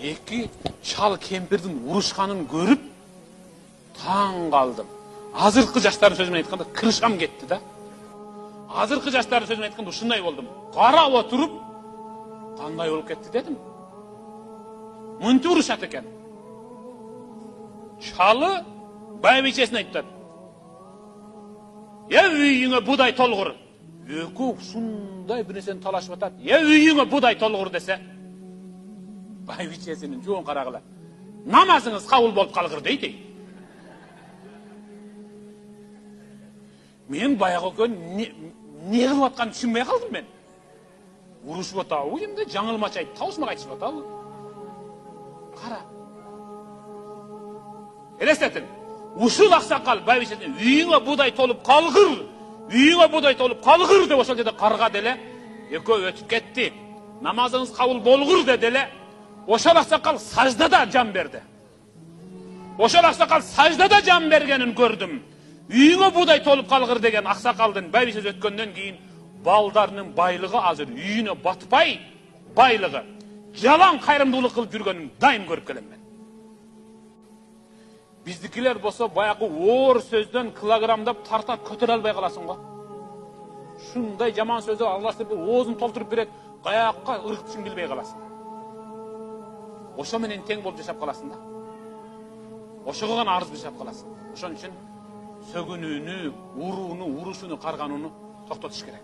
Эки шал кемпирдин урушканын көрүп таң калдым. Азыркы жаштардын сөзү менен айтканда кырышам кетти да. Азыркы жаштардын сөзү менен айтканда ушундай болдум. Карап отуруп кандай болуп кетти дедим. Мынтип урушат экен. Шалы байбичесине айтты. Үйүңө будай толгур. Экөө ушундай бир нерсени талашып атат. Үйүңө будай толгур десе, байбичесинин жоон карагыла. Намазыңыз кабыл болуп калгыр дейт. Мен баягы экөө не кылып атканын түшүнбөй калдым мен. Урушуп атабы, эмне жаңылмача айтып, таусмак айтышып атабы. Кара. Элестетин. Ушул аксакал байбичесине үйүңө будай толуп калгыр. Үйүңө будай толуп калгыр деп ошол жерде карга деле. Экөө өтүп кетти. Намазыңыз кабыл болгур деле. Ошол аксакал саждада жан берди. Ошол аксакал саждада жан бергенин көрдүм. Үйүңө будай толуп калгыр деген аксакалдын байбичеси өткөндөн кийин балдарынын байлыгы азыр үйүнө батпай, байлыгы жалаң кайрымдуулук кылып жүргөнүн дайым көрүп келем мен. Биздикилер болсо баягы оор сөздөн килограмдап тартат көтөрө албай каласың го. Шундай жаман сөздү Аллах оозун толтуруп берет, каякка ырктышың билбей каласың. Ошо менен тең болуп жашап каласың да. Ошого гана арыз жашап каласың. Ошон үчүн сөгүнүүнү, урууну, урушууну, карганууну токтотуш керек.